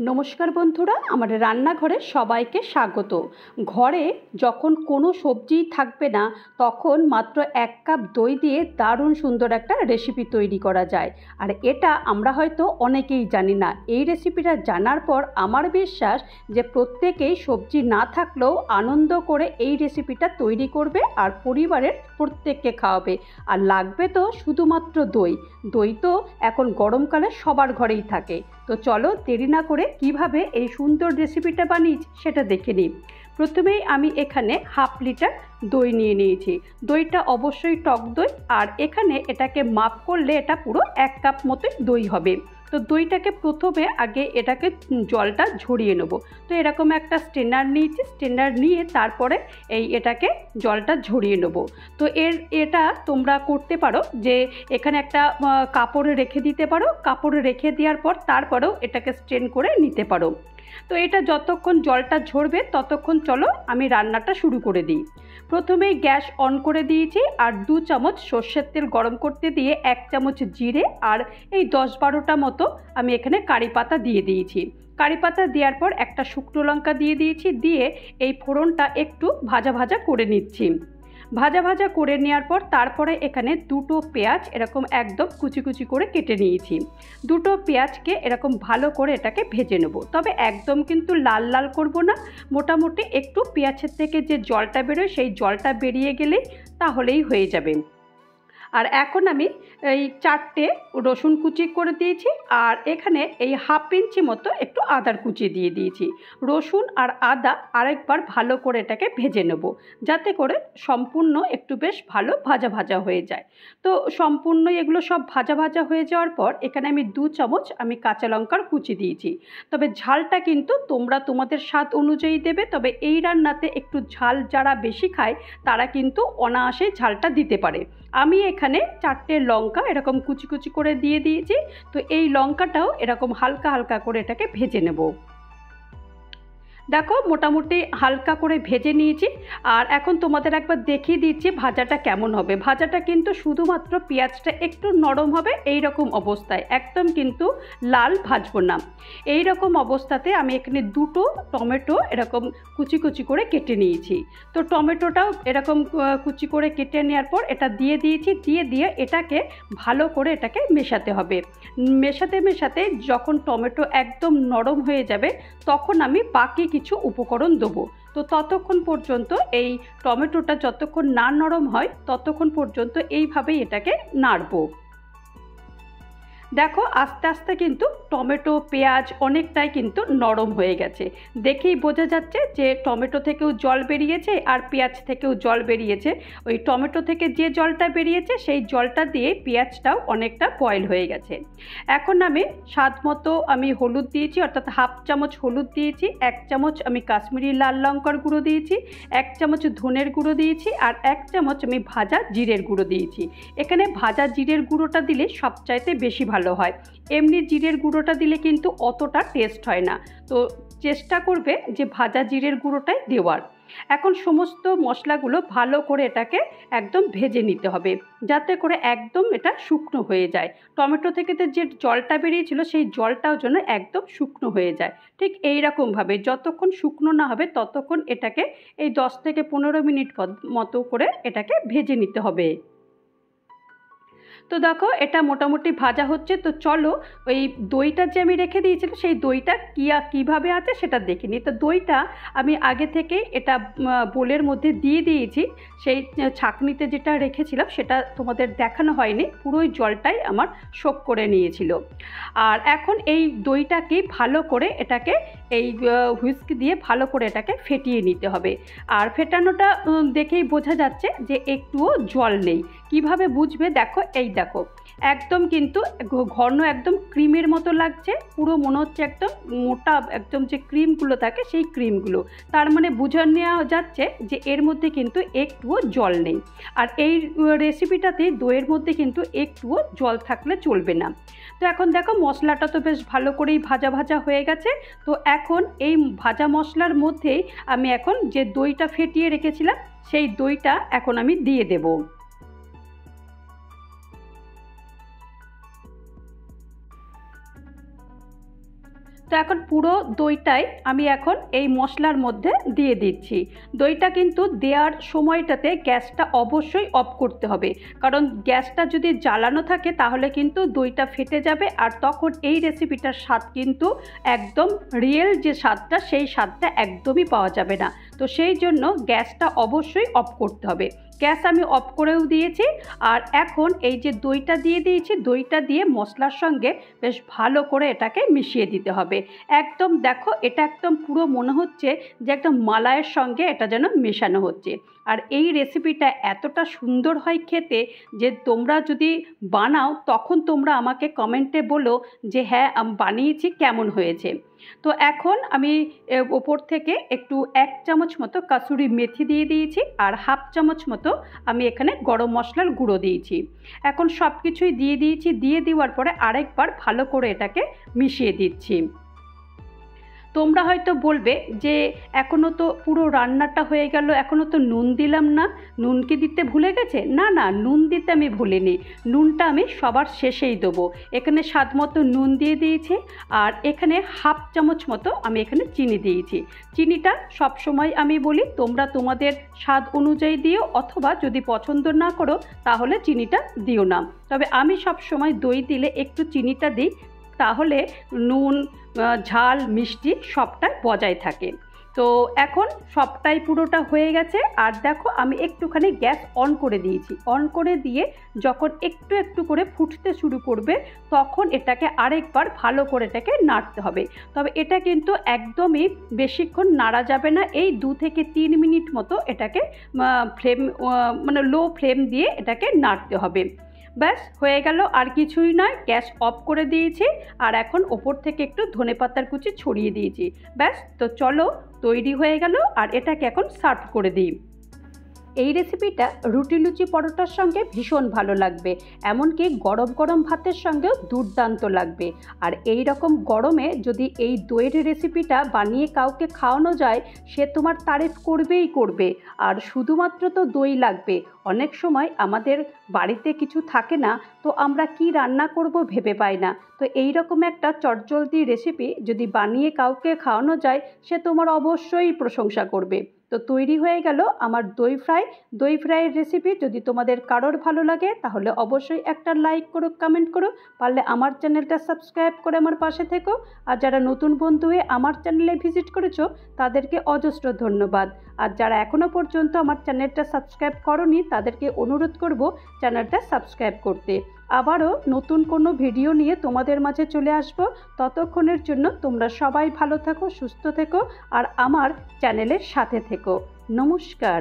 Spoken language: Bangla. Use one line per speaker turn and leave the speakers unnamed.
নমস্কার বন্ধুরা, আমার রান্নাঘরে সবাইকে স্বাগত। ঘরে যখন কোনো সবজি থাকবে না তখন মাত্র 1 কাপ দই দিয়ে দারুণ সুন্দর একটা রেসিপি তৈরি করা যায়। আর এটা আমরা হয়তো অনেকেই জানি না। এই রেসিপিটা জানার পর আমার বিশ্বাস যে প্রত্যেকেই সবজি না থাকলেও আনন্দ করে এই রেসিপিটা তৈরি করবে আর পরিবারের প্রত্যেককে খাওয়াবে। আর লাগবে তো শুধুমাত্র দই। দই তো এখন গরমকালে সবার ঘরেই থাকে। তো চলো দেরি না করে কিভাবে এই সুন্দর রেসিপিটা বানিয়েছি সেটা দেখে নিই। প্রথমেই আমি এখানে 1/2 লিটার দই নিয়ে নিয়েছি। দইটা অবশ্যই টক দই, আর এখানে এটাকে মাপ করলে এটা পুরো 1 কাপ মতোই দই হবে। তো দইটাকে প্রথমে আগে এটাকে জলটা ঝরিয়ে নেব। তো এরকম একটা স্ট্রেনার নিয়েছি, স্ট্রেনার নিয়ে তারপরে এটাকে জলটা ঝরিয়ে নেব। তো এটা তোমরা করতে পারো যে এখানে একটা কাপড়ে রেখে দিতে পারো, কাপড়ে রেখে দেওয়ার পর তারপরেও এটাকে স্ট্রেন করে নিতে পারো। তো এটা যতক্ষণ জলটা ঝরবে ততক্ষণ চলো আমি রান্নাটা শুরু করে দিই। প্রথমেই গ্যাস অন করে দিয়েছি আর 2 চামচ সর্ষের তেল গরম করতে দিয়ে 1 চামচ জিরে আর এই 10-12টা মতো আমি এখানে কারি পাতা দিয়ে দিয়েছি। কারি পাতা দেওয়ার পর একটা শুকনো লঙ্কা দিয়ে দিয়েছি, দিয়ে এই ফোড়নটা একটু ভাজা ভাজা করে নিচ্ছি। ভাজা ভাজা করে নেওয়ার পর তারপরে এখানে 2টো পেঁয়াজ এরকম একদম কুচি কুচি করে কেটে নিয়েছি। 2টো পেঁয়াজকে এরকম ভালো করে এটাকে ভেজে নেব, তবে একদম কিন্তু লাল লাল করব না। মোটামুটি একটু পেঁয়াজের থেকে যে জলটা বেরোয় সেই জলটা বেরিয়ে গেলেই তাহলেই হয়ে যাবে। আর এখন আমি এই 4টে রসুন কুচি করে দিয়েছি, আর এখানে এই 1/2 ইঞ্চি মতো একটু আদার কুচি দিয়ে দিয়েছি। রসুন আর আদা আরেকবার ভালো করে এটাকে ভেজে নেব, যাতে করে সম্পূর্ণ একটু বেশ ভালো ভাজা ভাজা হয়ে যায়। তো সম্পূর্ণ এগুলো সব ভাজা ভাজা হয়ে যাওয়ার পর এখানে আমি 2 চামচ আমি কাঁচা লঙ্কার কুচি দিয়েছি। তবে ঝালটা কিন্তু তোমরা তোমাদের স্বাদ অনুযায়ী দেবে, তবে এই রান্নাতে একটু ঝাল যারা বেশি খায় তারা কিন্তু অনায়াসে ঝালটা দিতে পারে। আমি এখানে 4টে লঙ্কা এরকম কুচি কুচি করে দিয়ে দিয়েছি। তো এই লঙ্কাটাও এরকম হালকা হালকা করে এটাকে ভেজে নেব। দেখো মোটামুটি হালকা করে ভেজে নিয়েছি। আর এখন তোমাদের একবার দেখিয়ে দিচ্ছি ভাজাটা কেমন হবে। ভাজাটা কিন্তু শুধুমাত্র পেঁয়াজটা একটু নরম হবে এই রকম অবস্থায়, একদম কিন্তু লাল ভাজবো না। এই রকম অবস্থাতে আমি এখানে 2টো টমেটো এরকম কুচি কুচি করে কেটে নিয়েছি। তো টমেটোটাও এরকম কুচি করে কেটে নেওয়ার পর এটা দিয়ে দিয়েছি, দিয়ে এটাকে ভালো করে এটাকে মেশাতে হবে। মেশাতে মেশাতে যখন টমেটো একদম নরম হয়ে যাবে তখন আমি বাকি কিছু উপকরণ দেবো। তো ততক্ষণ পর্যন্ত এই টমেটোটা যতক্ষণ না নরম হয় ততক্ষণ পর্যন্ত এইভাবেই এটাকে নাড়বো। দেখো আস্তে আস্তে কিন্তু টমেটো পেঁয়াজ অনেকটাই কিন্তু নরম হয়ে গেছে। দেখেই বোঝা যাচ্ছে যে টমেটো থেকেও জল বেরিয়েছে আর পেঁয়াজ থেকেও জল বেরিয়েছে। ওই টমেটো থেকে যে জলটা বেরিয়েছে সেই জলটা দিয়ে পেঁয়াজটাও অনেকটা বয়েল হয়ে গেছে। এখন আমি স্বাদ মতো আমি হলুদ দিয়েছি, অর্থাৎ 1/2 চামচ হলুদ দিয়েছি, 1 চামচ আমি কাশ্মীরি লাল লঙ্কার গুঁড়ো দিয়েছি, 1 চামচ ধনের গুঁড়ো দিয়েছি, আর 1 চামচ আমি ভাজা জিরের গুঁড়ো দিয়েছি। এখানে ভাজা জিরের গুঁড়োটা দিলে সবচাইতে বেশি ভালো হয়। এমনি জিরের গুঁড়োটা দিলে কিন্তু অতটা টেস্ট হয় না। তো চেষ্টা করবে যে ভাজা জিরের গুঁড়োটাই দেওয়ার। এখন সমস্ত মশলাগুলো ভালো করে এটাকে একদম ভেজে নিতে হবে, যাতে করে একদম এটা শুকনো হয়ে যায়। টমেটো থেকে যে জলটা বেরিয়েছিল সেই জলটাও যেন একদম শুকনো হয়ে যায়। ঠিক এই রকমভাবে যতক্ষণ শুকনো না হবে ততক্ষণ এটাকে এই 10 থেকে 15 মিনিট মতো করে এটাকে ভেজে নিতে হবে। তো দেখো এটা মোটামুটি ভাজা হচ্ছে। তো চলো ওই দইটা যে আমি রেখে দিয়েছিলাম সেই দইটা কীভাবে আছে সেটা দেখে নিই। তো দইটা আমি আগে থেকে এটা বোলের মধ্যে দিয়ে দিয়েছি। সেই ছাঁকনিতে যেটা রেখেছিলাম সেটা তোমাদের দেখানো হয়নি, পুরোই জলটাই আমার শোক করে নিয়েছিল। আর এখন এই দইটাকে ভালো করে এটাকে এই হুইস্ক দিয়ে ভালো করে এটাকে ফেটিয়ে নিতে হবে। আর ফেটানোটা দেখেই বোঝা যাচ্ছে যে একটুও জল নেই। কিভাবে বুঝবে? দেখো দেখো একদম কিন্তু ঘন একদম ক্রিমের মতো লাগছে, পুরো মনে হচ্ছে একদম মোটা একদম যে ক্রিমগুলো থাকে সেই ক্রিমগুলো। তার মানে বুঝে নেওয়া যাচ্ছে যে এর মধ্যে কিন্তু একটুও জল নেই। আর এই রেসিপিটাতে দইয়ের মধ্যে কিন্তু একটুও জল থাকলে চলবে না। তো এখন দেখো মশলাটা তো বেশ ভালো করেই ভাজা ভাজা হয়ে গেছে। তো এখন এই ভাজা মশলার মধ্যেই আমি এখন যে দইটা ফেটিয়ে রেখেছিলাম সেই দইটা এখন আমি দিয়ে দেবো। তো এখন পুরো দইটাই আমি এখন এই মশলার মধ্যে দিয়ে দিচ্ছি। দইটা কিন্তু দেওয়ার সময়টাতে গ্যাসটা অবশ্যই অফ করতে হবে, কারণ গ্যাসটা যদি জ্বালানো থাকে তাহলে কিন্তু দইটা ফেটে যাবে, আর তখন এই রেসিপিটার স্বাদ কিন্তু একদম রিয়েল যে স্বাদটা সেই স্বাদটা একদমই পাওয়া যাবে না। তো সেই জন্য গ্যাসটা অবশ্যই অফ করতে হবে। গ্যাস আমি অফ করেও দিয়েছি। আর এখন এই যে দইটা দিয়ে দিয়েছি, দইটা দিয়ে মশলার সঙ্গে বেশ ভালো করে এটাকে মিশিয়ে দিতে হবে। একদম দেখো, এটা একদম পুরো মনে হচ্ছে যে একদম মালাইয়ের সঙ্গে এটা যেন মেশানো হচ্ছে। আর এই রেসিপিটা এতটা সুন্দর হয় খেতে যে তোমরা যদি বানাও তখন তোমরা আমাকে কমেন্টে বলো যে হ্যাঁ আমি বানিয়েছি, কেমন হয়েছে। তো এখন আমি ওপর থেকে একটু 1 চামচ মতো কাসুরি মেথি দিয়ে দিয়েছি, আর হাফ চামচ মতো আমি এখানে গরম মশলার গুঁড়ো দিয়েছি। এখন সব কিছুই দিয়ে দিয়েছি। দিয়ে দেওয়ার পরে আরেকবার ভালো করে এটাকে মিশিয়ে দিচ্ছি। তোমরা হয়তো বলবে যে এখনও তো পুরো রান্নাটা হয়ে গেল, এখনও তো নুন দিলাম না, নুন কি দিতে ভুলে গেছে? না না, নুন দিতে আমি ভুলিনি, নুনটা আমি সবার শেষেই দেবো। এখানে স্বাদ মতো নুন দিয়ে দিয়েছি, আর এখানে হাফ চামচ মতো আমি এখানে চিনি দিয়েছি। চিনিটা সব সময় আমি বলি তোমরা তোমাদের স্বাদ অনুযায়ী দিও, অথবা যদি পছন্দ না করো তাহলে চিনিটা দিও না। তবে আমি সব সময় দই দিলে একটু চিনিটা দিই, তাহলে নুন ঝাল মিষ্টি সবটাই বজায় থাকে। তো এখন সবটাই পুরোটা হয়ে গেছে। আর দেখো আমি একটুখানি গ্যাস অন করে দিয়েছি। অন করে দিয়ে যখন একটু একটু করে ফুটতে শুরু করবে তখন এটাকে আরেকবার ভালো করে এটাকে নাড়তে হবে। তবে এটা কিন্তু একদমই বেশিক্ষণ নাড়া যাবে না। এই 2 থেকে 3 মিনিট মতো এটাকে ফ্লেম লো ফ্লেম দিয়ে এটাকে নাড়তে হবে। ব্যাস হয়ে গেল, আর কিছুই নয়। গ্যাস অফ করে দিয়েছি, আর এখন ওপর থেকে একটু ধনেপাতার কুচি ছড়িয়ে দিয়েছি। ব্যাস, তো চলো তৈরি হয়ে গেল। আর এটাকে এখন সার্ভ করে দিই। এই রেসিপিটা রুটি লুচি পরোটার সঙ্গে ভীষণ ভালো লাগবে, এমনকি গরম গরম ভাতের সঙ্গেও দুর্দান্ত লাগবে। আর এই রকম গরমে যদি এই দইয়ের রেসিপিটা বানিয়ে কাউকে খাওয়ানো যায়, সে তোমার তারিফ করবেই করবে। আর শুধুমাত্র তো দই লাগবে, অনেক সময় আমাদের বাড়িতে কিছু থাকে না, তো আমরা কি রান্না করব ভেবে পাই না। তো এই রকম একটা চটজলদি রেসিপি যদি বানিয়ে কাউকে খাওয়ানো যায়, সে তোমার অবশ্যই প্রশংসা করবে। তো তৈরি হয়ে গেল আমার দই ফ্রাই। দই ফ্রাইয়ের রেসিপি যদি তোমাদের কারোর ভালো লাগে তাহলে অবশ্যই একটা লাইক করো, কমেন্ট করো, পারলে আমার চ্যানেলটা সাবস্ক্রাইব করে আমার পাশে থেকো। আর যারা নতুন বন্ধু হয়ে আমার চ্যানেলে ভিজিট করেছো তাদেরকে অজস্র ধন্যবাদ। আর যারা এখনও পর্যন্ত আমার চ্যানেলটা সাবস্ক্রাইব করোনি তাদেরকে অনুরোধ করব চ্যানেলটা সাবস্ক্রাইব করতে। আবারও নতুন কোনো ভিডিও নিয়ে তোমাদের মাঝে চলে আসব। ততক্ষণের জন্য তোমরা সবাই ভালো থেকো, সুস্থ থেকো, আর আমার চ্যানেলের সাথে থেকো। নমস্কার।